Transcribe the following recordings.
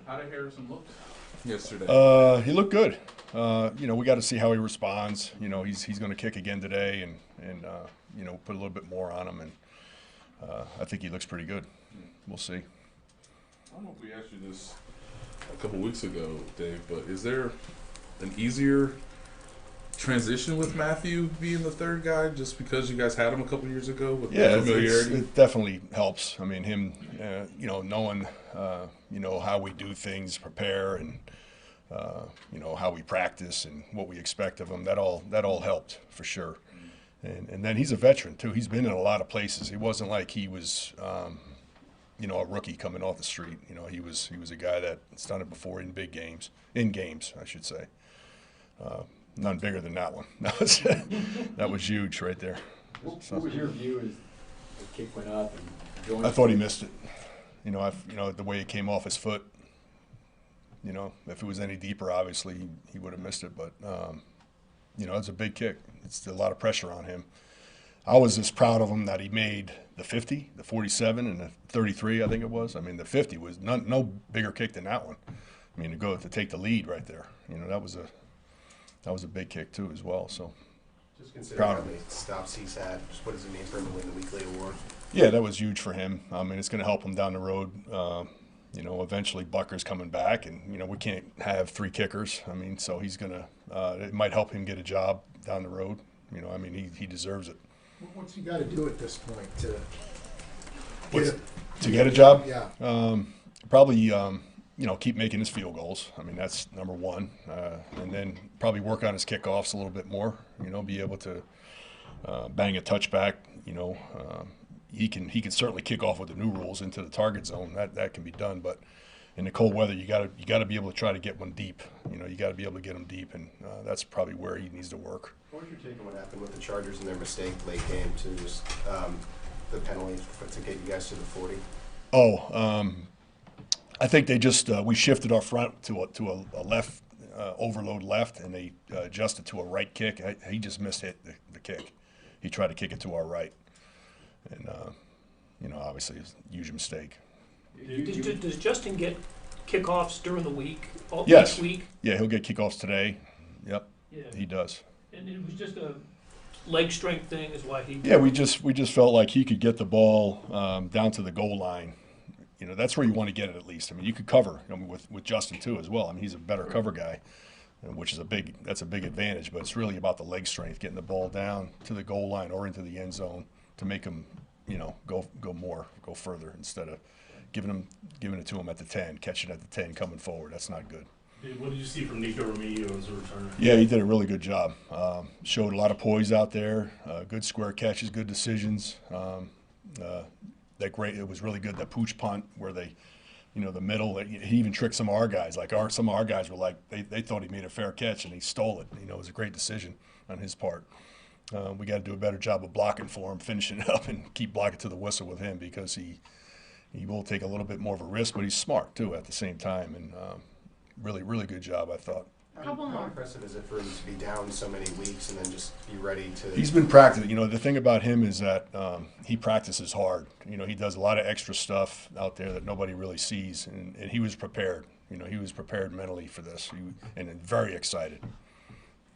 How did Harrison look yesterday? He looked good. We got to see how he responds. He's going to kick again today, and put a little bit more on him, and I think he looks pretty good. We'll see. I don't know if we asked you this a couple weeks ago, Dave, but is there an easier transition with Matthew being the third guy just because you guys had him a couple years ago with Yeah, familiarity? it definitely helps. I mean, him, knowing, how we do things, prepare, and how we practice and what we expect of him. That all helped for sure. And then he's a veteran too. He's been in a lot of places. He wasn't like he was, a rookie coming off the street. He was a guy that's done it before in games, I should say. None bigger than that one. That was huge right there. What was your view as the kick went up and going? I thought he missed it. The way it came off his foot. If it was any deeper, obviously he would have missed it. But it's a big kick. It's a lot of pressure on him. I was just proud of him that he made the 50, the 47, and the 33. I think it was. I mean, the 50 was no bigger kick than that one. I mean, to take the lead right there. That was a big kick too as well. So just considering how many stops he's had, just what does it mean for him to win the weekly award? Yeah, that was huge for him. I mean, it's going to help him down the road. Eventually Bucker's coming back, and we can't have three kickers. I mean, so he's gonna. It might help him get a job down the road. He deserves it. What's he got to do at this point to get a job? Yeah. Probably. Keep making his field goals. I mean, that's number one. And then probably work on his kickoffs a little bit more. Be able to bang a touchback. He can certainly kick off with the new rules into the target zone. That can be done. But in the cold weather, you got to be able to try to get one deep. You got to be able to get him deep, and that's probably where he needs to work. What was your take on what happened with the Chargers and their mistake late game to just the penalty to get you guys to the 40? I think they just we shifted our front to a left overload left, and they adjusted to a right kick. He just hit the kick. He tried to kick it to our right, and obviously it's a huge mistake. Does Justin get kickoffs during the week? Yes. Each week? Yeah, he'll get kickoffs today. Yep. Yeah. He does. And it was just a leg strength thing, is why he. Yeah, we just felt like he could get the ball down to the goal line. That's where you want to get it at least. I mean, you could cover with Justin too as well. I mean, he's a better cover guy, which is a big advantage. But it's really about the leg strength, getting the ball down to the goal line or into the end zone to make him, go further instead of giving it to him at the 10, catching at the 10, coming forward. That's not good. What did you see from Nico Remigio as a returner? Yeah, he did a really good job. Showed a lot of poise out there. Good square catches, good decisions. It was really good, that pooch punt where they, the middle, he even tricked some of our guys. Some of our guys were like, they thought he made a fair catch and he stole it. It was a great decision on his part. We got to do a better job of blocking for him, finishing it up, and keep blocking to the whistle with him, because he will take a little bit more of a risk, but he's smart too at the same time. And really, really good job, I thought. How impressive is it for him to be down so many weeks and then just be ready to? He's been practicing. The thing about him is that he practices hard. He does a lot of extra stuff out there that nobody really sees, and he was prepared. He was prepared mentally for this, and very excited.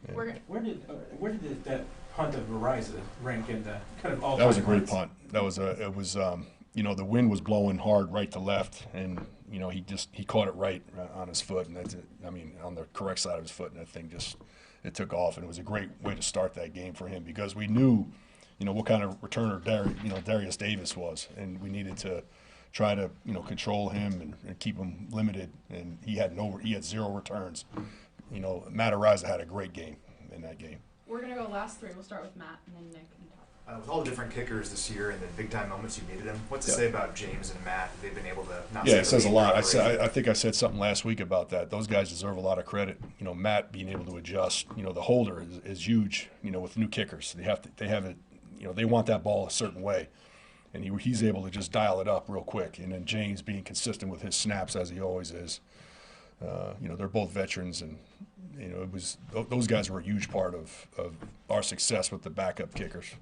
And Where did that punt of Ariza rank in the kind of all-time? That was a great punts? punt. It was the wind was blowing hard right to left, and he caught it right on his foot, and that's it. I mean, on the correct side of his foot, and that thing it took off, and it was a great way to start that game for him, because we knew, what kind of returner Darius Davis was, and we needed to try to control him and keep him limited, and he had 0 returns. Matt Ariza had a great game in that game. We're gonna go last three. We'll start with Matt and then Nick and Todd. With all the different kickers this year and the big time moments you needed them, what's to say about James and Matt? They've been able to not. Yeah, it says a lot. I think I said something last week about that. Those guys deserve a lot of credit. Matt being able to adjust. The holder is huge. With new kickers, they have it. They want that ball a certain way, and he's able to just dial it up real quick. And then James being consistent with his snaps as he always is. They're both veterans, and those guys were a huge part of our success with the backup kickers.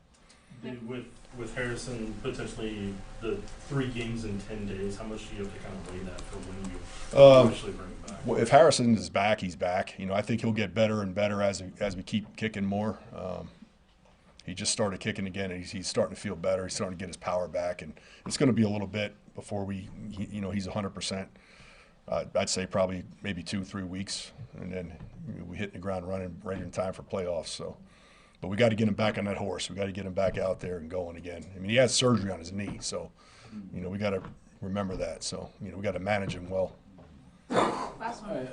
With with Harrison, potentially the 3 games in 10 days, how much do you have to kind of weigh that for when you actually bring him back? Well, if Harrison is back, he's back. You know, I think he'll get better and better as we keep kicking more. He just started kicking again, and he's starting to feel better. He's starting to get his power back, and it's going to be a little bit before he's 100%. I'd say probably maybe 2-3 weeks, and then we hit the ground running right in time for playoffs. So, but we got to get him back on that horse. We got to get him back out there and going again. I mean, he has surgery on his knee, so we got to remember that. So, we got to manage him well. Last one.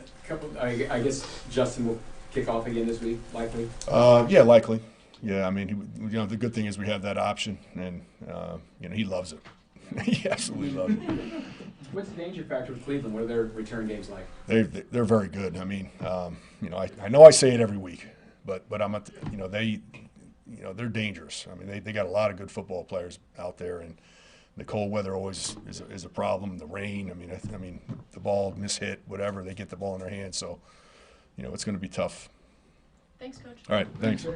I guess Justin will kick off again this week, likely. Yeah, likely. Yeah, I mean, the good thing is we have that option, and he loves it. He absolutely loves it. What's the danger factor with Cleveland? What are their return games like? They're very good. I mean, I know I say it every week, but they're dangerous. I mean, they got a lot of good football players out there, and the cold weather always is a problem. The rain. I mean, the ball mishit, whatever. They get the ball in their hands, so it's going to be tough. Thanks, Coach. All right, thanks.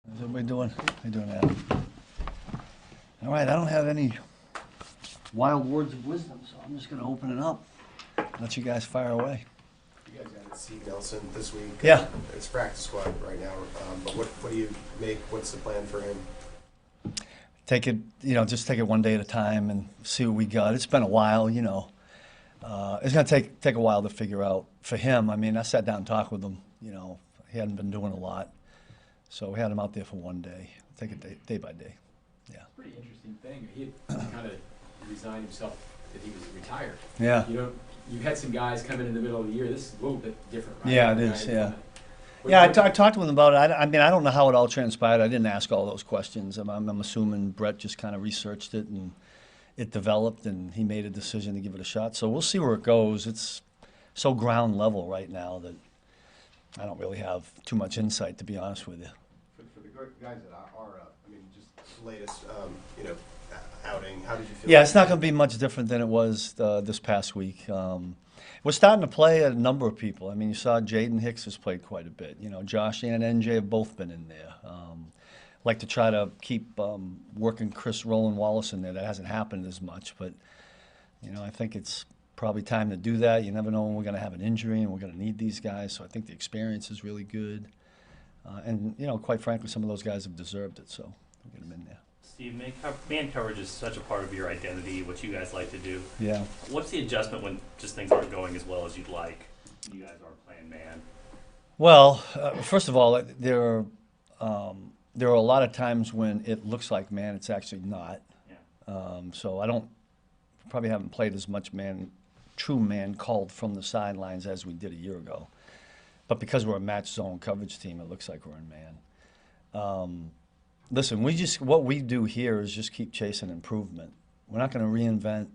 How's everybody doing? How you doing, Adam? All right, I don't have any wild words of wisdom, so I'm just gonna open it up. Let you guys fire away. You guys got to see Nelson this week. Yeah. It's practice squad right now, but what do you make? What's the plan for him? Take it, just take it one day at a time and see what we got. It's been a while, It's gonna take a while to figure out for him. I mean, I sat down and talked with him, he hadn't been doing a lot. So we had him out there for one day. Take it day by day. Yeah. Pretty interesting thing. He had kind of resigned himself that he was retired. Yeah. You had some guys come in the middle of the year. This is a little bit different, right? Yeah, it is. Yeah. Yeah, I talked to him about it. I mean, I don't know how it all transpired. I didn't ask all those questions. I'm assuming Brett just kind of researched it and it developed, and he made a decision to give it a shot. So we'll see where it goes. It's so ground level right now that I don't really have too much insight, to be honest with you. For the guys that are just latest, outing, how did you feel? Yeah, it's not going to be much different than it was this past week. We're starting to play a number of people. I mean, you saw Jaden Hicks has played quite a bit. Josh and NJ have both been in there. Like to try to keep working Chris Roland Wallace in there. That hasn't happened as much, but I think it's probably time to do that. You never know when we're going to have an injury and we're going to need these guys. So I think the experience is really good, and quite frankly, some of those guys have deserved it. So we'll get them in there. Steve, man coverage is such a part of your identity, what you guys like to do. Yeah. What's the adjustment when just things aren't going as well as you'd like? you guys are playing man? Well, first of all, there are a lot of times when it looks like man, it's actually not. Yeah. So I don't, probably haven't played as much true man called from the sidelines as we did a year ago. But because we're a match zone coverage team, it looks like we're in man. Listen, what we do here is just keep chasing improvement. We're not going to reinvent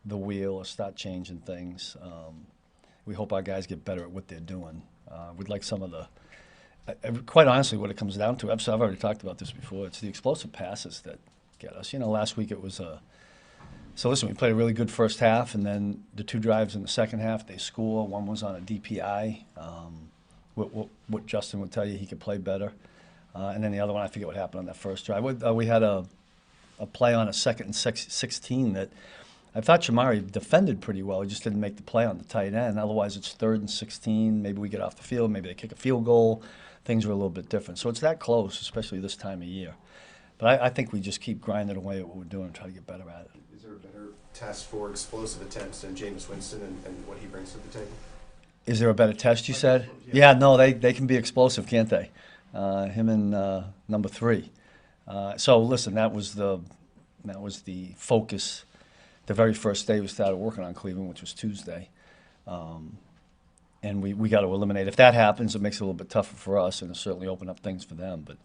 the wheel or start changing things. We hope our guys get better at what they're doing. We'd like some of the, quite honestly, what it comes down to, I've already talked about this before, it's the explosive passes that get us. You know, last week it was so listen, we played a really good first half, and then the 2 drives in the second half, they score. One was on a DPI. What Justin would tell you, he could play better. And then the other one, I forget what happened on that first drive. We had a play on a 2nd and 16 that I thought Shamari defended pretty well. He just didn't make the play on the tight end. Otherwise, it's 3rd and 16. Maybe we get off the field. Maybe they kick a field goal. Things are a little bit different. So it's that close, especially this time of year. But I think we just keep grinding away at what we're doing and try to get better at it. Is there a better test for explosive attempts than Jameis Winston and what he brings to the table? Is there a better test, you said? Yeah, no, they can be explosive, can't they? Him and number 3. So listen, that was the focus. The very first day we started working on Cleveland, which was Tuesday, and we got to eliminate. If that happens, it makes it a little bit tougher for us, and it'll certainly open up things for them. But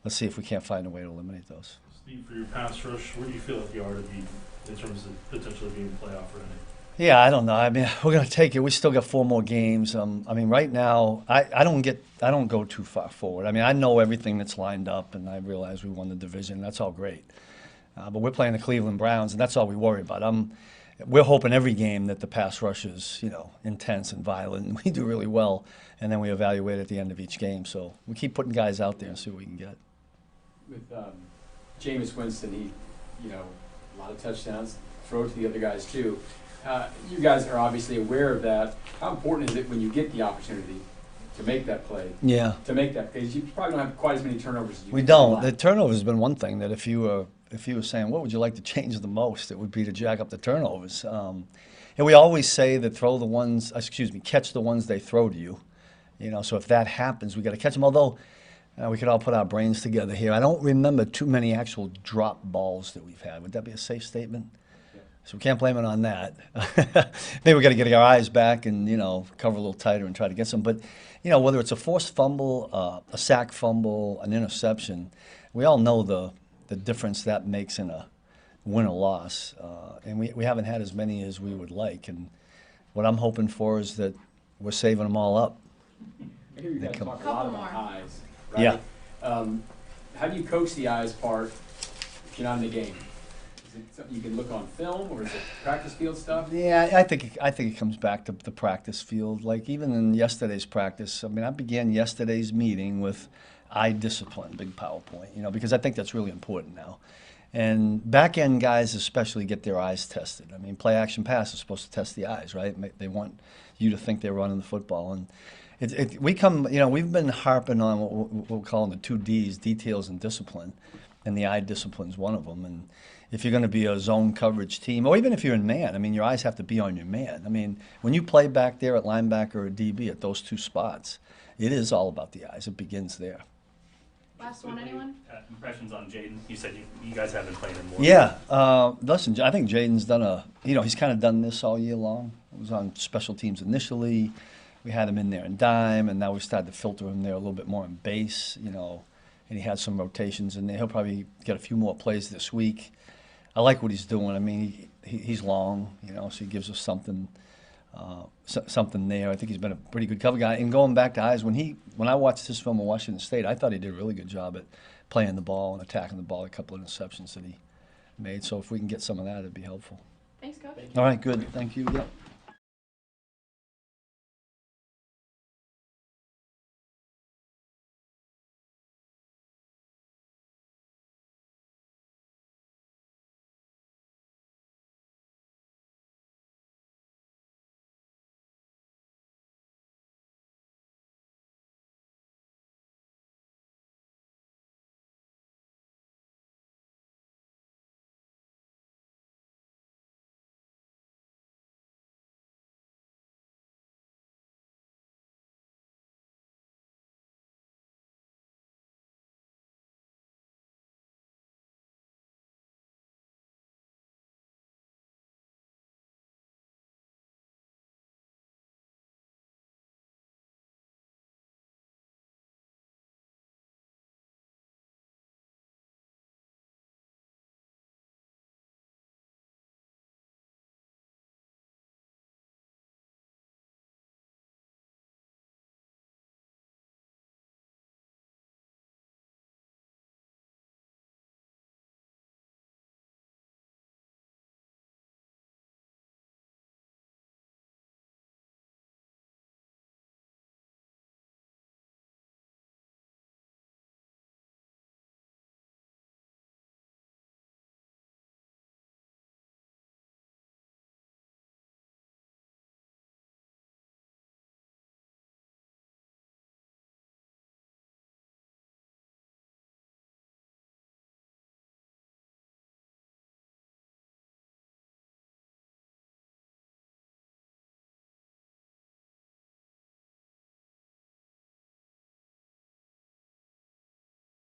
let's see if we can't find a way to eliminate those. Steve, for your pass rush, where do you feel like you are to be in terms of potentially being playoff ready? Yeah, I don't know. I mean, we're going to take it. We still got 4 more games. I mean, right now, I don't go too far forward. I mean, I know everything that's lined up, and I realize we won the division. That's all great. But we're playing the Cleveland Browns, and that's all we worry about. We're hoping every game that the pass rush is, intense and violent, and we do really well, and then we evaluate at the end of each game. So we keep putting guys out there and see what we can get. With Jameis Winston, he, a lot of touchdowns, throw to the other guys too. You guys are obviously aware of that. How important is it when you get the opportunity to make that play? Yeah. To make that, because you probably don't have quite as many turnovers as you We do. don't. The turnover has been one thing that if you were saying, what would you like to change the most, it would be to jack up the turnovers. And we always say that catch the ones they throw to you. So if that happens, we got to catch them. Although we could all put our brains together here. I don't remember too many actual drop balls that we've had. Would that be a safe statement? So we can't blame it on that. Maybe we got to get our eyes back and, cover a little tighter and try to get some. But, whether it's a forced fumble, a sack fumble, an interception, we all know the difference that makes in a win or loss. And we haven't had as many as we would like. And what I'm hoping for is that we're saving them all up. I hear you guys talk a lot about eyes, right? Yeah. How do you coach the eyes part if you're not in the game? Is it something you can look on film, or is it practice field stuff? Yeah, I think it comes back to the practice field. Like even in yesterday's practice, I mean, I began yesterday's meeting with eye discipline, big PowerPoint, because I think that's really important now. And back end guys especially get their eyes tested. I mean, play action pass is supposed to test the eyes, right? They want you to think they're running the football. And we've been harping on what we're calling the 2 Ds, details and discipline, and the eye discipline's one of them. And if you're going to be a zone coverage team, or even if you're in man, I mean, your eyes have to be on your man. I mean, when you play back there at linebacker or DB at those 2 spots, it is all about the eyes. It begins there. Last one, anyone? Impressions on Jaden? You said you guys have been playing him more. Yeah. Listen, I think Jaden's done he's kind of done this all year long. He was on special teams initially. We had him in there in dime, and now we started to filter him there a little bit more in base, and he had some rotations in there. He'll probably get a few more plays this week. I like what he's doing. I mean, he's long, so he gives us something there. I think he's been a pretty good cover guy. And going back to eyes, when I watched this film in Washington State, I thought he did a really good job at playing the ball and attacking the ball. A couple of interceptions that he made. So if we can get some of that, it'd be helpful. Thanks, Coach. All right, good. Thank you. Yep.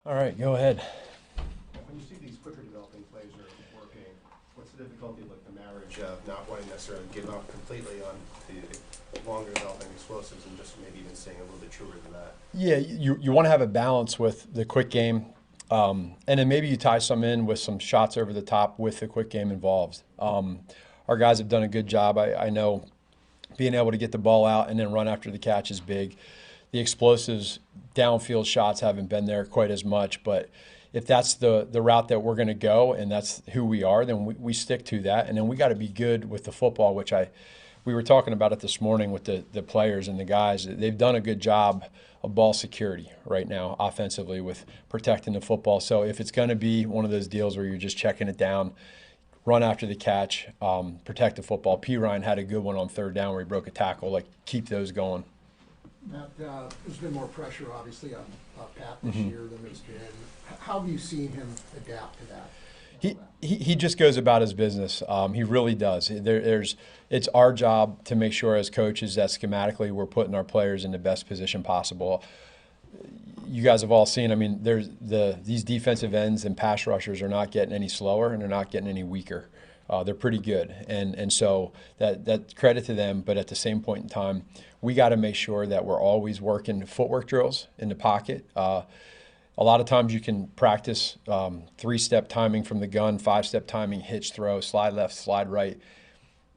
All right, go ahead. When you see these quicker developing plays are working, what's the difficulty of like the marriage of not wanting to necessarily give up completely on the longer developing explosives and just maybe even staying a little bit truer than that? Yeah, you want to have a balance with the quick game, and then maybe you tie some in with some shots over the top with the quick game involved. Our guys have done a good job. I know being able to get the ball out and then run after the catch is big. The explosives, downfield shots haven't been there quite as much, but if that's the route that we're going to go and that's who we are, then we stick to that. And then we got to be good with the football, which we were talking about it this morning with the players and the guys. They've done a good job of ball security right now offensively with protecting the football. So if it's going to be one of those deals where you're just checking it down, run after the catch, protect the football. P. Ryan had a good one on third down where he broke a tackle. Like, keep those going. Matt, there's been more pressure, obviously, on Pat this year than there's been. How have you seen him adapt to that? He just goes about his business. He really does. It's our job to make sure as coaches that schematically we're putting our players in the best position possible. You guys have all seen, I mean, these defensive ends and pass rushers are not getting any slower and they're not getting any weaker. They're pretty good. And so that credit to them, but at the same point in time, we got to make sure that we're always working footwork drills in the pocket. A lot of times you can practice 3-step timing from the gun, 5-step timing, hitch throw, slide left, slide right.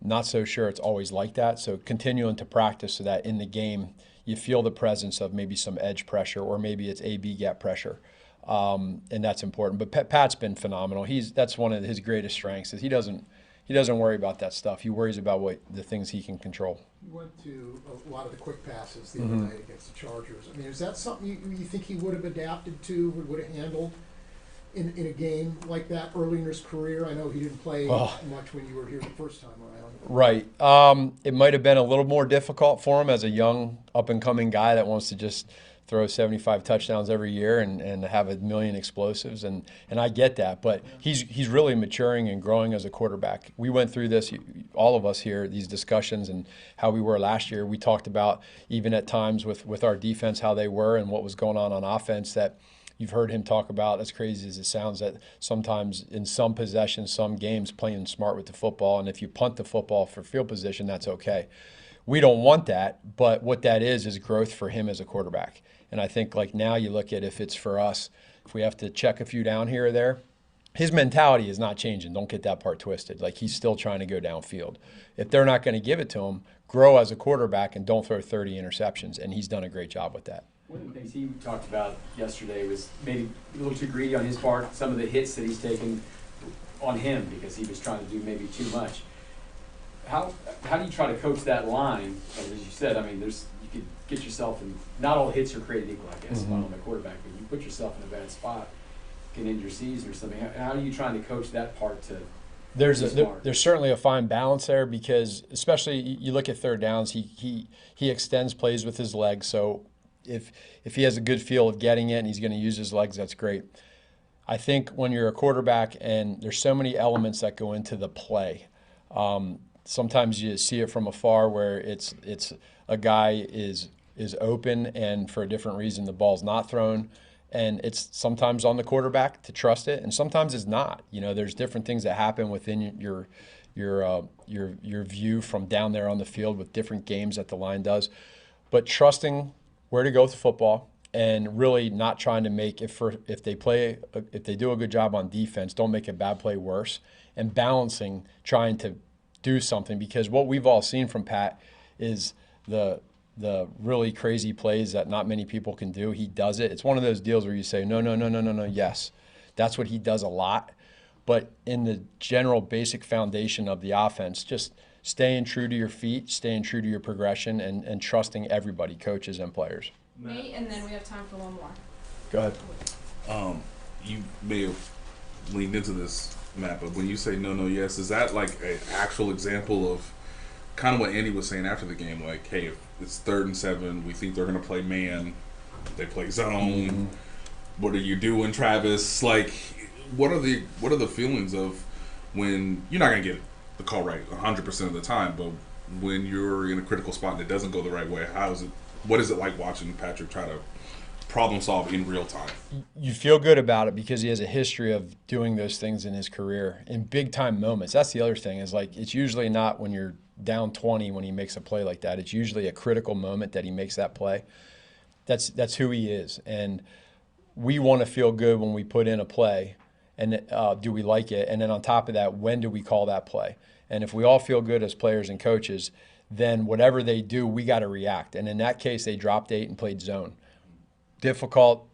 Not so sure it's always like that. So continuing to practice so that in the game you feel the presence of maybe some edge pressure or maybe it's A-B gap pressure. And that's important. But Pat's been phenomenal. That's one of his greatest strengths is he doesn't worry about that stuff. He worries about the things he can control. You went to a lot of the quick passes the other night against the Chargers. I mean, is that something you think he would have adapted to, would have handled in a game like that early in his career? I know he didn't play much when you were here the first time around. Right. It might have been a little more difficult for him as a young, up-and-coming guy that wants to just throw 75 touchdowns every year and have a million explosives, and I get that, but he's really maturing and growing as a quarterback. We went through this, all of us here, these discussions and how we were last year. We talked about even at times with our defense how they were and what was going on offense that you've heard him talk about, as crazy as it sounds, that sometimes in some possessions, some games, playing smart with the football, and if you punt the football for field position, that's okay. We don't want that, but what that is growth for him as a quarterback. And I think like now you look at if it's for us, if we have to check a few down here or there, his mentality is not changing. Don't get that part twisted. Like he's still trying to go downfield. If they're not going to give it to him, grow as a quarterback and don't throw 30 interceptions. And he's done a great job with that. One of the things he talked about yesterday was maybe a little too greedy on his part, some of the hits that he's taken on him because he was trying to do maybe too much. How do you try to coach that line? As you said, I mean, you could get yourself in, not all hits are created equal, I guess, on the quarterback, but you put yourself in a bad spot, can end your season or something. How are you trying to coach that part to There's certainly a fine balance there because especially you look at third downs, he extends plays with his legs. So if he has a good feel of getting it and he's going to use his legs, that's great. I think when you're a quarterback and there's so many elements that go into the play, sometimes you see it from afar where it's a guy is open and for a different reason the ball's not thrown, and it's sometimes on the quarterback to trust it, and sometimes it's not. You know, there's different things that happen within your view from down there on the field with different games that the line does, but trusting where to go with the football and really not trying to make if they do a good job on defense, don't make a bad play worse, and balancing trying to do something, because what we've all seen from Pat is the really crazy plays that not many people can do. He does it. It's one of those deals where you say, no, yes. That's what he does a lot. But in the general basic foundation of the offense, just staying true to your feet, staying true to your progression, and trusting everybody, coaches and players. Me, and then we have time for one more. Go ahead. You may have leaned into this, Matt, but when you say no, yes, is that like an actual example of kind of what Andy was saying after the game? Like, hey, if it's 3rd and 7, we think they're going to play man, they play zone. Mm-hmm. What are you doing, Travis? Like, what are the feelings of when you're not going to get the call right 100% of the time, but when you're in a critical spot and it doesn't go the right way, what is it like watching Patrick try to problem solve in real time. You feel good about it because he has a history of doing those things in his career in big time moments. That's the other thing, is like, it's usually not when you're down 20 when he makes a play like that. It's usually a critical moment that he makes that play. That's who he is. And we want to feel good when we put in a play, and do we like it? And then on top of that, when do we call that play? And if we all feel good as players and coaches, then whatever they do, we got to react. And in that case, they dropped 8 and played zone. Difficult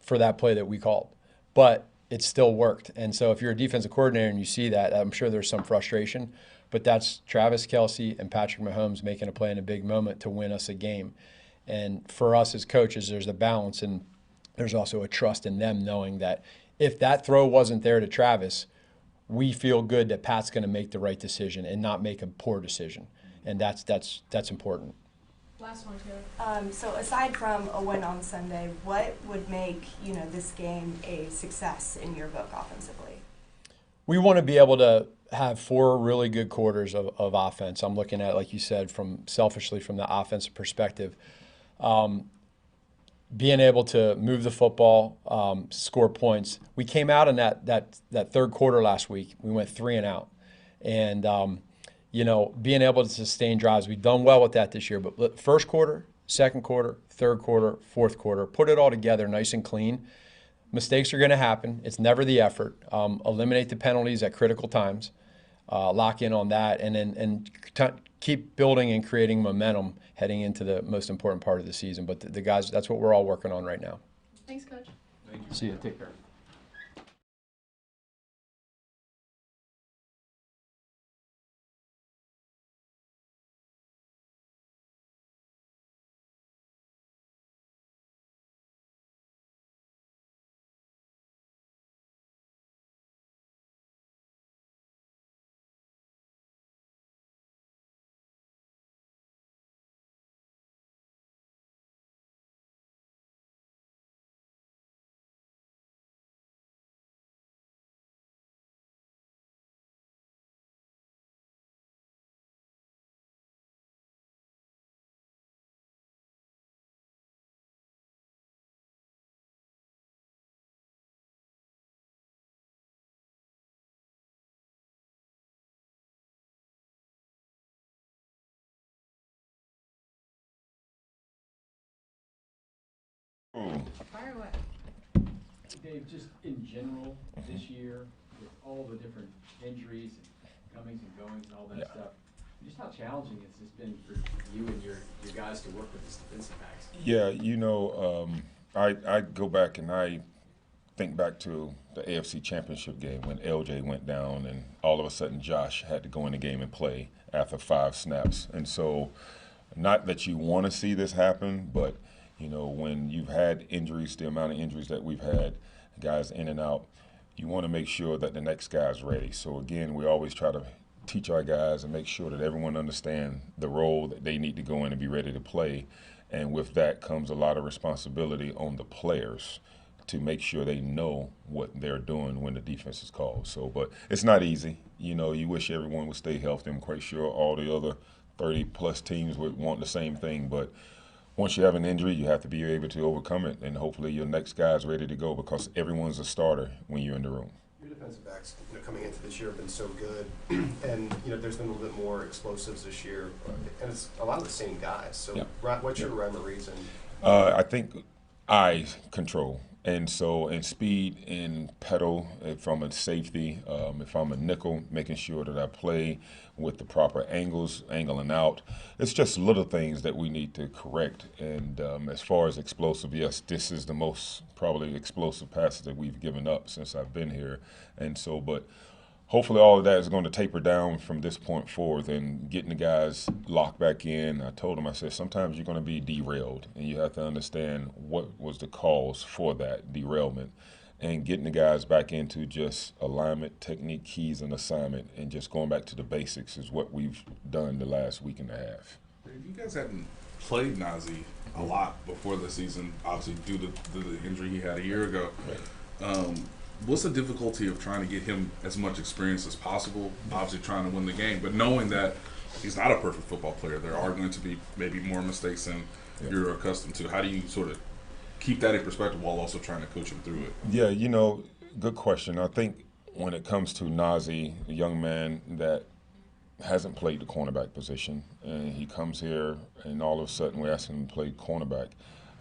for that play that we called, but it still worked. And so if you're a defensive coordinator and you see that, I'm sure there's some frustration, but that's Travis Kelce and Patrick Mahomes making a play in a big moment to win us a game. And for us as coaches, there's a balance, and there's also a trust in them knowing that if that throw wasn't there to Travis, we feel good that Pat's going to make the right decision and not make a poor decision. And that's important. Last one, Taylor. So aside from a win on Sunday, what would make this game a success in your book offensively? We want to be able to have 4 really good quarters of offense. I'm looking at, like you said, selfishly from the offensive perspective. Being able to move the football, score points. We came out in that third quarter last week. We went 3 and out. And being able to sustain drives, we've done well with that this year. But first quarter, second quarter, third quarter, fourth quarter, put it all together nice and clean. Mistakes are going to happen. It's never the effort. Eliminate the penalties at critical times. Lock in on that, and keep building and creating momentum heading into the most important part of the season. But the guys, that's what we're all working on right now. Thanks, Coach. Thank you. See you. Take care. Fire away. Dave, just in general, this year, with all the different injuries and comings and goings and all that stuff, just how challenging it's just been for you and your guys to work with these defensive backs? Yeah, I go back and I think back to the AFC Championship game when LJ went down and all of a sudden Josh had to go in the game and play after 5 snaps. And so, not that you want to see this happen, but when you've had injuries, the amount of injuries that we've had, guys in and out, you want to make sure that the next guy's ready. So again, we always try to teach our guys and make sure that everyone understands the role that they need to go in and be ready to play. And with that comes a lot of responsibility on the players to make sure they know what they're doing when the defense is called. So, but it's not easy. You wish everyone would stay healthy. I'm quite sure all the other 30-plus teams would want the same thing, but once you have an injury, you have to be able to overcome it, and hopefully your next guy is ready to go because everyone's a starter when you're in the room. Your defensive backs coming into this year have been so good, and there's been a little bit more explosives this year, and it's a lot of the same guys. So what's your rhyme or reason? I think eye control. And speed and pedal, if I'm a safety, if I'm a nickel, making sure that I play with the proper angles, angling out. It's just little things that we need to correct. And as far as explosive, yes, this is the most probably explosive passes that we've given up since I've been here. And so, but hopefully all of that is going to taper down from this point forward and getting the guys locked back in. I told them, I said, sometimes you're going to be derailed, and you have to understand what was the cause for that derailment and getting the guys back into just alignment, technique, keys, and assignment, and just going back to the basics is what we've done the last week and a half. If you guys hadn't played Najee a lot before the season, obviously due to the injury he had a year ago, what's the difficulty of trying to get him as much experience as possible? Obviously trying to win the game, but knowing that he's not a perfect football player. There are going to be maybe more mistakes than you're accustomed to. How do you sort of keep that in perspective while also trying to coach him through it? Yeah, you know, good question. I think when it comes to Nazi, a young man that hasn't played the cornerback position, and he comes here, and all of a sudden we're asking him to play cornerback.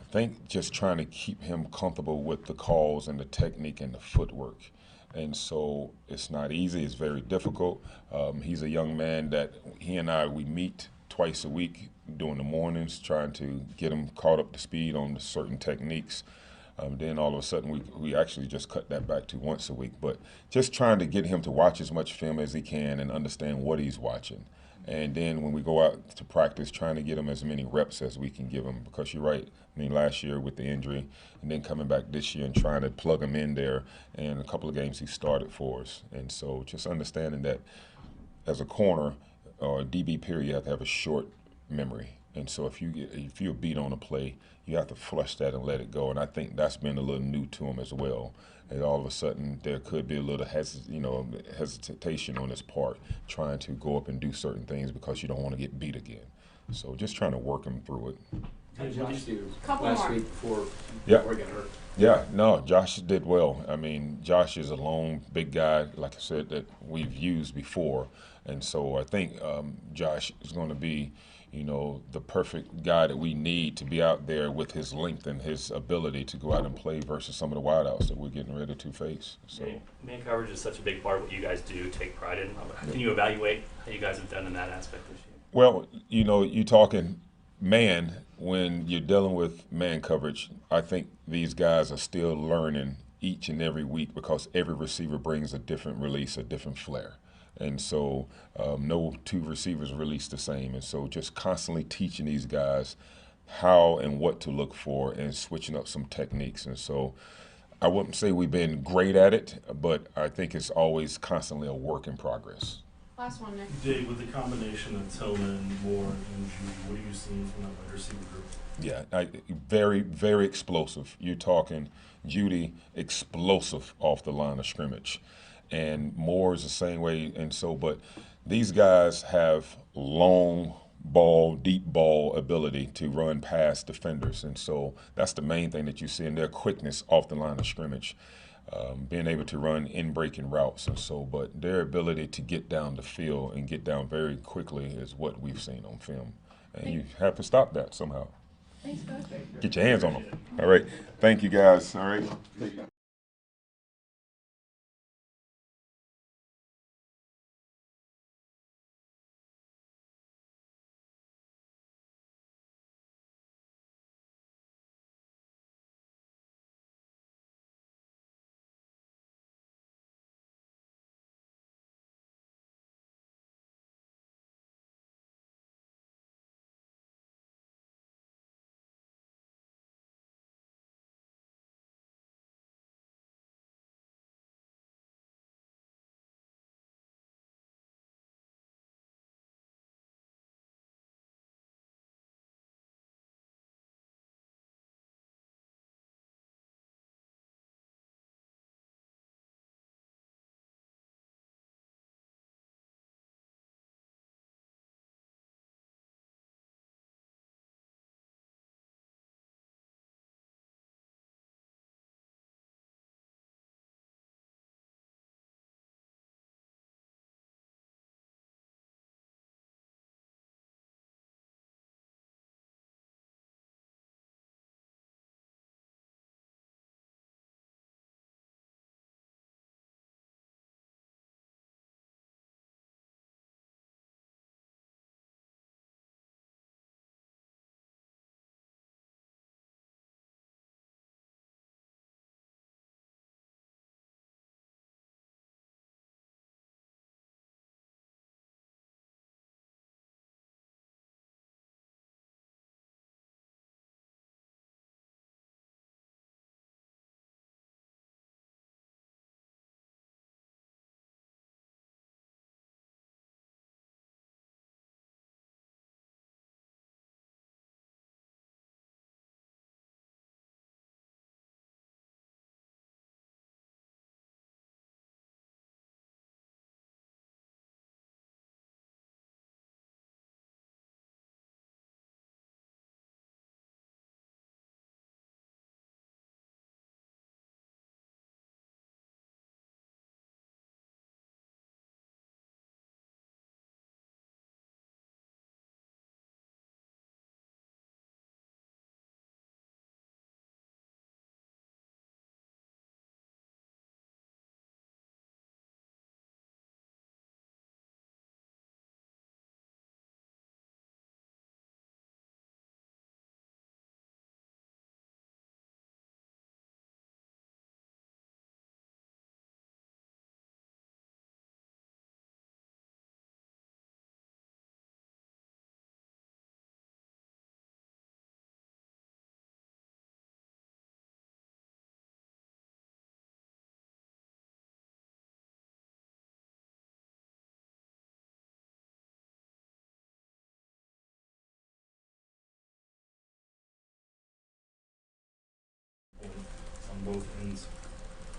I think just trying to keep him comfortable with the calls and the technique and the footwork. And so it's not easy, it's very difficult. He's a young man that he and we meet twice a week during the mornings, trying to get him caught up to speed on the certain techniques. Then all of a sudden we actually just cut that back to once a week. But just trying to get him to watch as much film as he can and understand what he's watching. And then when we go out to practice, trying to get him as many reps as we can give him. Because you're right, I mean, last year with the injury, and then coming back this year and trying to plug him in there. And a couple of games he started for us. And so just understanding that as a corner or a DB period, you have to have a short memory. And so if you're beat on a play, you have to flush that and let it go. And I think that's been a little new to him as well. And all of a sudden, there could be a little hesitation on his part, trying to go up and do certain things because you don't want to get beat again. So just trying to work him through it. How did Josh do Couple last more. week before he got hurt? Yeah, no, Josh did well. I mean, Josh is a long, big guy, like I said, that we've used before. And so I think Josh is going to be, you know, the perfect guy that we need to be out there with his length and his ability to go out and play versus some of the wideouts that we're getting ready to face. So Man coverage is such a big part of what you guys do, take pride in. How can you evaluate how you guys have done in that aspect this year? Well, you know, you're talking man, when you're dealing with man coverage, I think these guys are still learning each and every week because every receiver brings a different release, a different flair. And so no two receivers release the same. And so just constantly teaching these guys how and what to look for and switching up some techniques. And so I wouldn't say we've been great at it, but I think it's always constantly a work in progress. Last one, Nick. Dave, with the combination of Tillman, Moore, and Judy, what are you seeing from that wide receiver group? Yeah, very, very explosive. You're talking Judy, explosive off the line of scrimmage. And Moore is the same way. And so, but these guys have long ball, deep ball ability to run past defenders. And so that's the main thing that you see in their quickness off the line of scrimmage. Being able to run in-breaking routes. And so, but their ability to get down the field and get down very quickly is what we've seen on film. And you have to stop that somehow. Thanks, guys. Get your hands on them. All right. Thank you, guys. All right.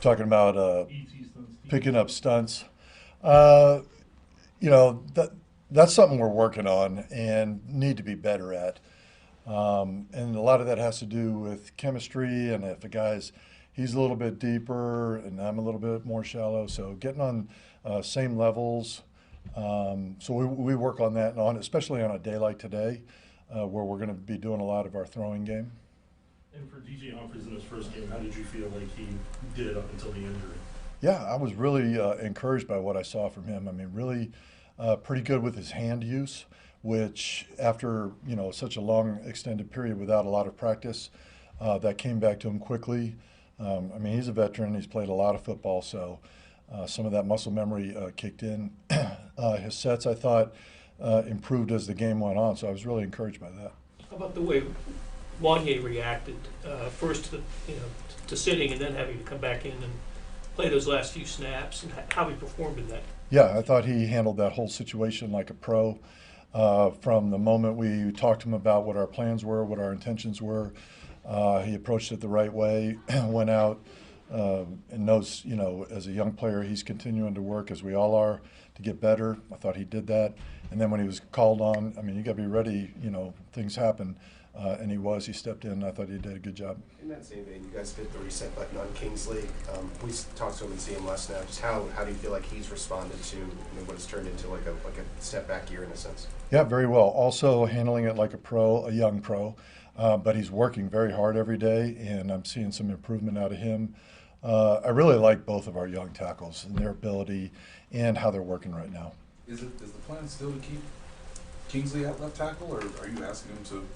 Talking about ET stunts, picking up stunts. You know, that's something we're working on and need to be better at. And a lot of that has to do with chemistry, and if a guy's he's a little bit deeper and I'm a little bit more shallow, so getting on same levels. So we work on that and on, especially on a day like today, where we're going to be doing a lot of our throwing game. And for DJ Humphries in his first game, how did you feel like he did up until the injury? Yeah, I was really encouraged by what I saw from him. I mean, really pretty good with his hand use, which after, you know, such a long extended period without a lot of practice, that came back to him quickly. I mean, he's a veteran. He's played a lot of football, so some of that muscle memory kicked in. His sets, I thought, improved as the game went on, so I was really encouraged by that. How about the way Wanye reacted first to to sitting and then having to come back in and play those last few snaps, and how he performed in that? Yeah, I thought he handled that whole situation like a pro. From the moment we talked to him about what our plans were, what our intentions were, he approached it the right way, went out and knows, you know, as a young player, he's continuing to work, as we all are, to get better. I thought he did that. And then when he was called on, I mean, you got to be ready, you know, things happen. And he stepped in. I thought he did a good job. In that same vein, you guys hit the reset button on Kingsley. We talked to him and see him less now. Just how do you feel like he's responded to what has turned into like a step back year in a sense? Yeah, very well. Also handling it like a pro, a young pro, but he's working very hard every day, and I'm seeing some improvement out of him. I really like both of our young tackles and their ability and how they're working right now. Is the plan still to keep Kingsley at left tackle, or are you asking him to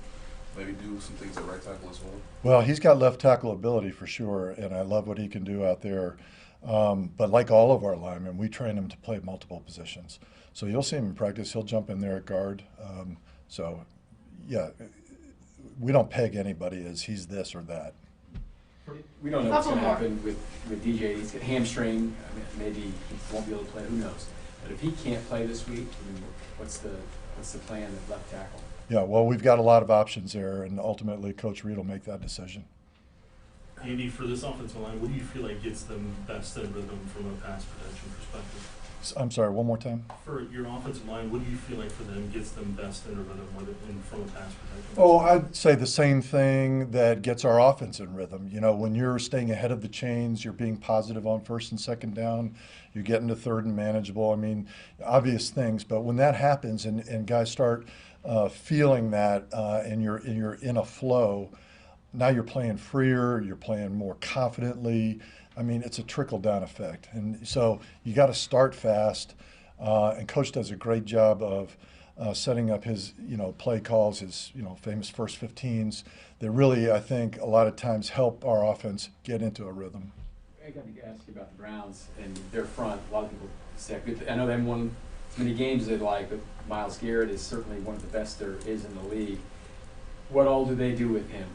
maybe do some things at right tackle as well? Well, he's got left tackle ability for sure, and I love what he can do out there. But like all of our linemen, we train him to play multiple positions. So you'll see him in practice. He'll jump in there at guard. So, yeah, we don't peg anybody as he's this or that. We don't know what's going to happen with DJ. He's got hamstring. I mean, maybe he won't be able to play. Who knows? But if he can't play this week, I mean, what's the plan at left tackle? Yeah, well, we've got a lot of options there, and ultimately Coach Reed will make that decision. Andy, for this offensive line, what do you feel like gets them best in rhythm from a pass protection perspective? I'm sorry, one more time? For your offensive line, what do you feel like for them gets them best in rhythm from a pass protection? Oh, I'd say the same thing that gets our offense in rhythm. You know, when you're staying ahead of the chains, you're being positive on first and second down, you're getting to third and manageable. I mean, obvious things, but when that happens and guys start feeling that and you're in a flow, now you're playing freer, you're playing more confidently. I mean, it's a trickle-down effect. And so you got to start fast, and Coach does a great job of setting up his, play calls, his, famous first 15s that really, I think, a lot of times help our offense get into a rhythm. I got to ask you about the Browns and their front. A lot of people say, I know they haven't won as many games as they'd like, but Myles Garrett is certainly one of the best there is in the league. What all do they do with him?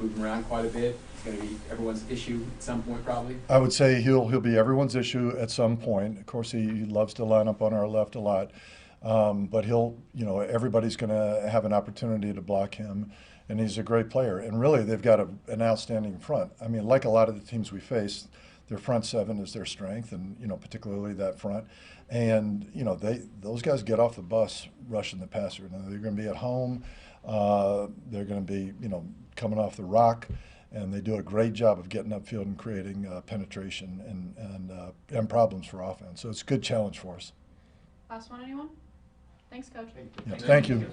Move him around quite a bit. He's going to be everyone's issue at some point, probably. I would say he'll be everyone's issue at some point. Of course, he loves to line up on our left a lot, but everybody's going to have an opportunity to block him, and he's a great player. And really, they've got an outstanding front. I mean, like a lot of the teams we face, their front seven is their strength, and particularly that front. And those guys get off the bus rushing the passer. Now, they're going to be at home. They're going to be coming off the rock, and they do a great job of getting upfield and creating penetration and problems for offense. So it's a good challenge for us. Last one, anyone? Thanks, Coach. Thank you.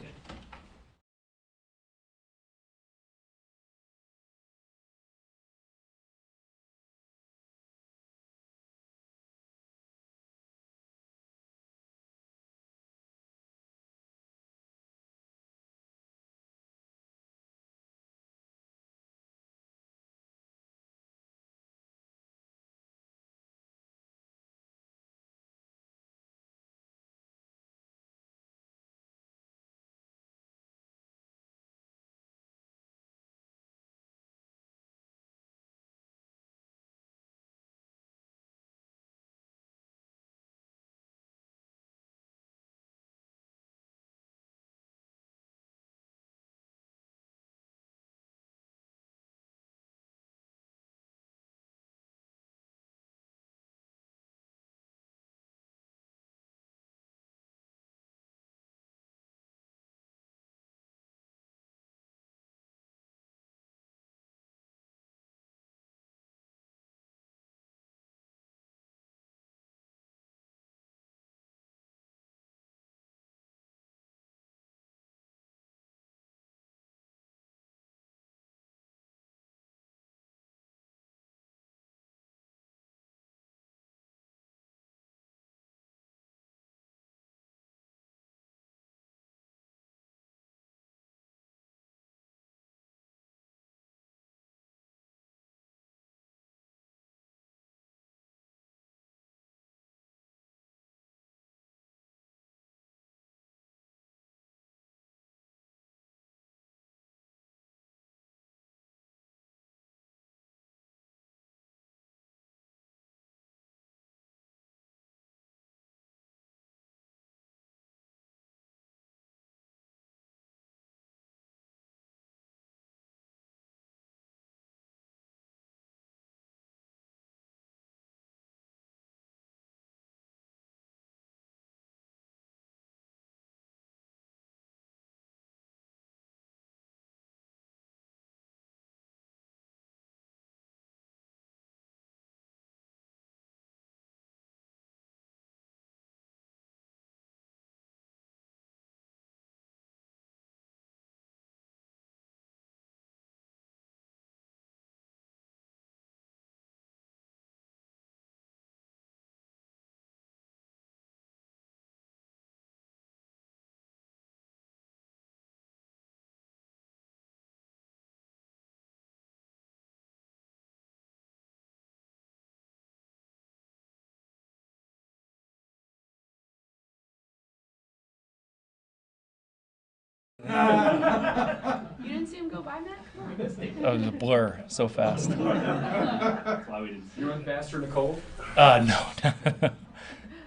You didn't see him go by, Matt? Come on. That was a blur so fast. That's why we didn't see You run faster in the cold? No.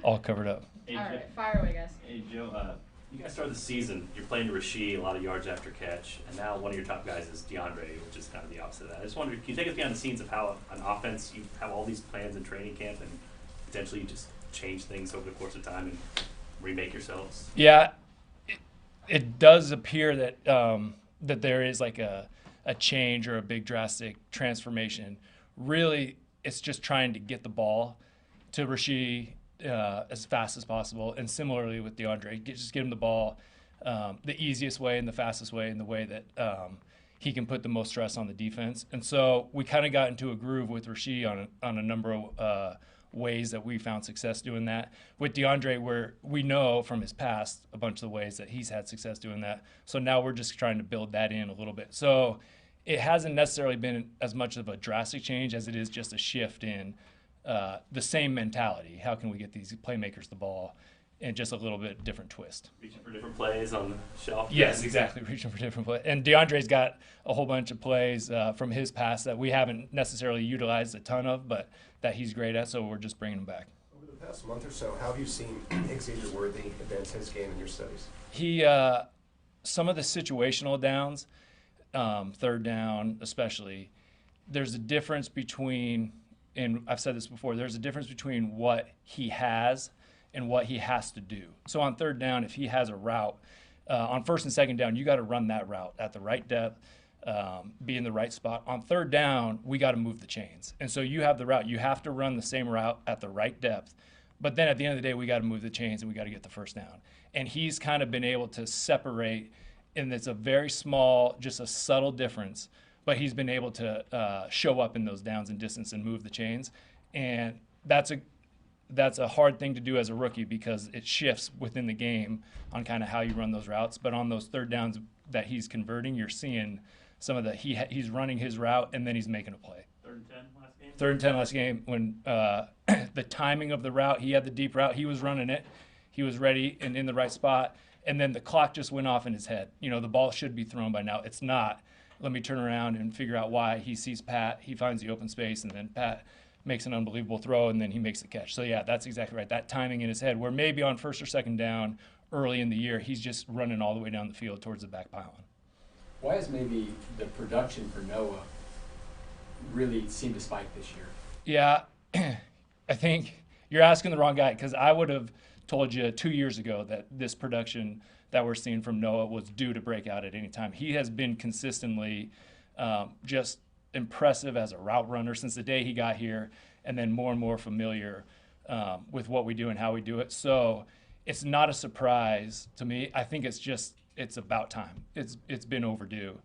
All covered up. Hey, All Joe- right, fire away, guys. Hey, Joe, you guys started the season, you're playing Rasheed, a lot of yards after catch, and now one of your top guys is DeAndre, which is kind of the opposite of that. I just wondered, can you take us behind the scenes of how on offense you have all these plans in training camp and potentially you just change things over the course of time and remake yourselves? Yeah, it does appear that that there is like a change or a big drastic transformation. Really, it's just trying to get the ball to Rasheed as fast as possible, and similarly with DeAndre, just get him the ball the easiest way and the fastest way, and the way that he can put the most stress on the defense. And so we kind of got into a groove with Rasheed on a number of ways that we found success doing that. With DeAndre, where we know from his past a bunch of the ways that he's had success doing that. So now we're just trying to build that in a little bit. So it hasn't necessarily been as much of a drastic change as it is just a shift in the same mentality. How can we get these playmakers the ball, and just a little bit different twist. Reaching for different plays on the shelf? Yes, exactly. Reaching for different plays. And DeAndre's got a whole bunch of plays from his past that we haven't necessarily utilized a ton of, but that he's great at, so we're just bringing him back. Over the past month or so, how have you seen Xavier Worthy advance his game in your studies? He, some of the situational downs, third down especially, there's a difference between, and I've said this before, there's a difference between what he has and what he has to do. So on third down, if he has a route, on first and second down, you got to run that route at the right depth, be in the right spot. On third down, we got to move the chains. And so you have the route. You have to run the same route at the right depth. But then at the end of the day, we got to move the chains and we got to get the first down. And he's kind of been able to separate, and it's a very small, just a subtle difference, but he's been able to show up in those downs and distance and move the chains. And that's a hard thing to do as a rookie because it shifts within the game on kind of how you run those routes. But on those third downs that he's converting, you're seeing some of the he's running his route and then he's making a play. 3rd and 10 last game? 3rd and 10 last game when the timing of the route, he had the deep route, he was running it, he was ready and in the right spot, and then the clock just went off in his head. You know, the ball should be thrown by now. It's not. Let me turn around and figure out why. He sees Pat, he finds the open space, and then Pat makes an unbelievable throw, and then he makes the catch. So, yeah, that's exactly right. That timing in his head, where maybe on first or second down early in the year, he's just running all the way down the field towards the back pylon. Why has maybe the production for Noah really seemed to spike this year? Yeah, I think you're asking the wrong guy, because I would have told you 2 years ago that this production that we're seeing from Noah was due to break out at any time. He has been consistently just impressive as a route runner since the day he got here, and then more and more familiar with what we do and how we do it. So it's not a surprise to me. I think it's about time. It's been overdue.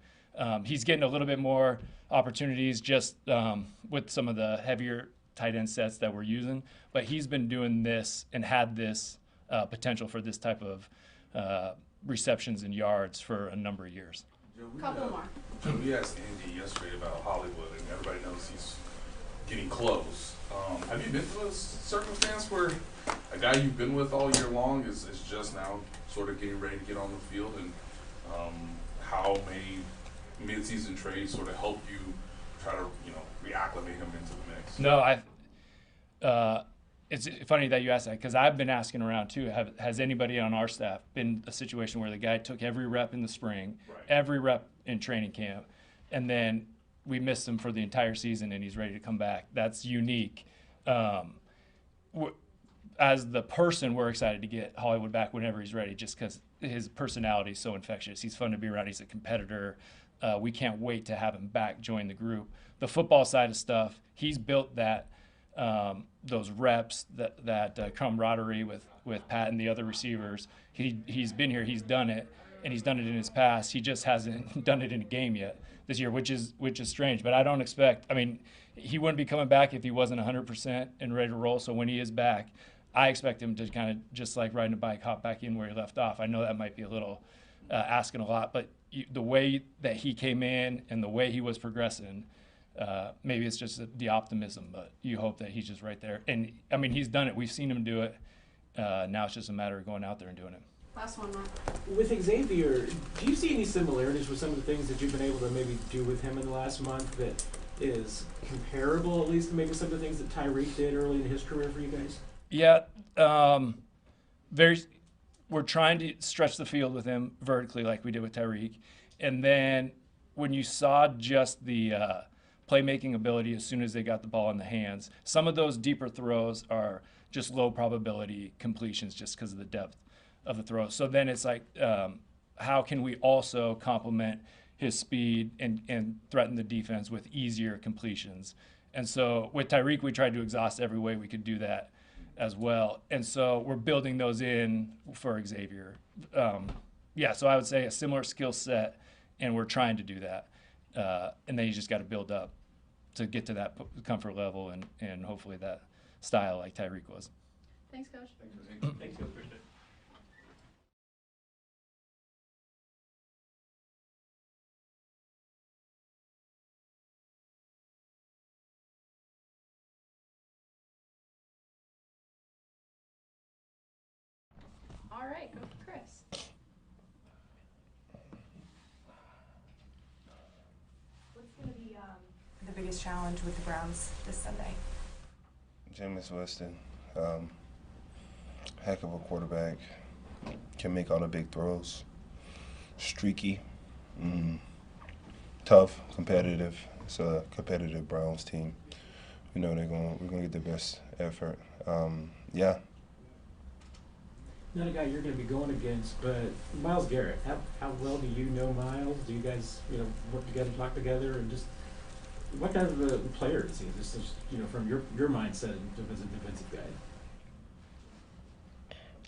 He's getting a little bit more opportunities just with some of the heavier tight end sets that we're using, but he's been doing this and had this potential for this type of receptions and yards for a number of years. Couple more. We asked Andy yesterday about Hollywood, and everybody knows he's getting close. Have you been to a circumstance where a guy you've been with all year long is just now sort of getting ready to get on the field, and how may mid-season trades sort of help you try to reacclimate him into the mix? No, it's funny that you asked that, because I've been asking around too. Has anybody on our staff been a situation where the guy took every rep in the spring, every rep in training camp, and then we missed him for the entire season and he's ready to come back? That's unique. As the person, we're excited to get Hollywood back whenever he's ready, just because his personality is so infectious. He's fun to be around. He's a competitor. We can't wait to have him back join the group. The football side of stuff, he's built that those reps, that camaraderie with Pat and the other receivers. He's been here, he's done it, and he's done it in his past. He just hasn't done it in a game yet this year, which is strange. But I don't expect. I mean, he wouldn't be coming back if he wasn't 100% and ready to roll. So when he is back, I expect him to kind of, just like riding a bike, hop back in where he left off. I know that might be a little asking a lot, but the way that he came in and the way he was progressing, maybe it's just the optimism, but you hope that he's just right there. And I mean, he's done it. We've seen him do it. Now it's just a matter of going out there and doing it. Last one, Matt. With Xavier, do you see any similarities with some of the things that you've been able to maybe do with him in the last month that is comparable, at least, to maybe some of the things that Tyreek did early in his career for you guys? Yeah, we're trying to stretch the field with him vertically like we did with Tyreek. And then when you saw just the playmaking ability as soon as they got the ball in the hands, some of those deeper throws are just low probability completions just because of the depth of the throw. So then it's like, how can we also complement his speed and threaten the defense with easier completions? And so with Tyreek, we tried to exhaust every way we could do that as well. And so we're building those in for Xavier. Yeah, so I would say a similar skill set, and we're trying to do that. And then you just got to build up to get to that comfort level and hopefully that style like Tyreek was. Thanks, Coach. Thanks, Coach. Appreciate it. All right, go for Chris. What's going to be the biggest challenge with the Browns this Sunday? Jameis Winston, heck of a quarterback, can make all the big throws, streaky, tough, competitive. It's a competitive Browns team. We know we're gonna get the best effort. Yeah. Not a guy you're going to be going against, but Myles Garrett. How well do you know Myles? Do you guys, work together, talk together, and just what kind of a player is he? Just from your mindset as a defensive guy.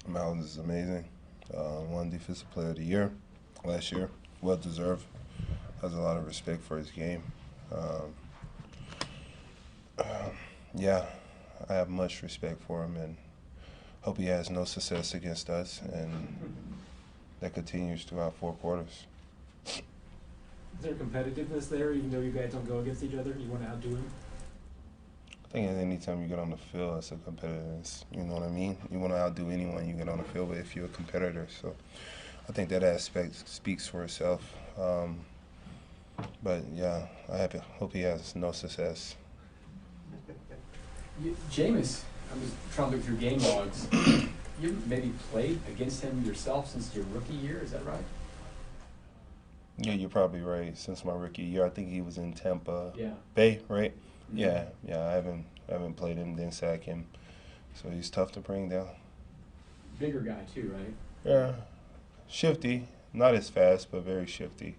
Myles is amazing. Won Defensive Player of the Year last year. Well deserved. Has a lot of respect for his game. Yeah, I have much respect for him and hope he has no success against us, and that continues throughout 4 quarters. Is there competitiveness there, even though you guys don't go against each other? You want to outdo him? I think anytime you get on the field, it's a competitiveness. You know what I mean? You want to outdo anyone you get on the field with if you're a competitor. So I think that aspect speaks for itself. But yeah, hope he has no success. Jameis, I was trying to look through game logs. You maybe played against him yourself since your rookie year, is that right? Yeah, you're probably right. Since my rookie year, I think he was in Tampa Yeah. Bay, right? Mhm. Yeah. I haven't played him, didn't sack him, so he's tough to bring down. Bigger guy too, right? Yeah, shifty, not as fast, but very shifty.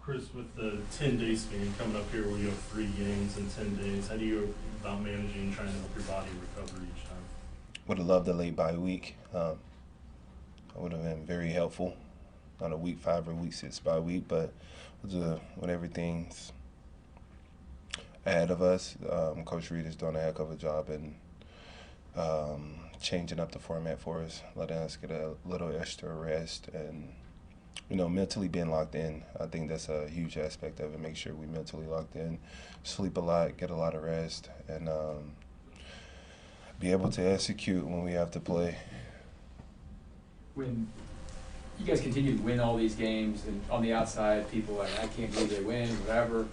Chris, with the 10-day span coming up here where you have 3 games in 10 days, how do you go about managing and trying to help your body recover each time? Would have loved a late bye week. That would have been very helpful on a week 5 or week 6 bye week, but with everything's ahead of us, Coach Reed is doing a heck of a job in changing up the format for us, letting us get a little extra rest and mentally being locked in. I think that's a huge aspect of it. Make sure we mentally locked in, sleep a lot, get a lot of rest, and be able to execute when we have to play. When you guys continue to win all these games, and on the outside, people are like, I can't believe they win, whatever.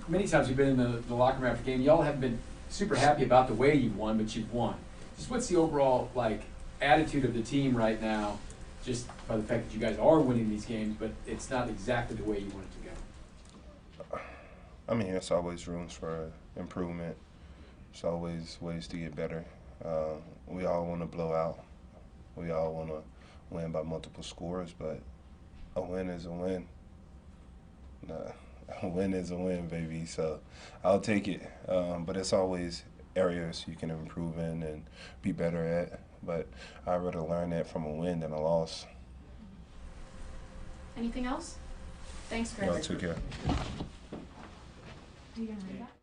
Many times you've been in the locker room after game, y'all haven't been super happy about the way you've won, but you've won. Just what's the overall attitude of the team right now, just by the fact that you guys are winning these games, but it's not exactly the way you want it to go? I mean, there's always rooms for improvement. There's always ways to get better. We all want to blow out. We all want to win by multiple scores, but a win is a win. A win is a win, baby. So I'll take it. But it's always areas you can improve in and be better at. But I'd rather learn that from a win than a loss. Anything else? Thanks, Chris. Y'all take care. Are you gonna read that?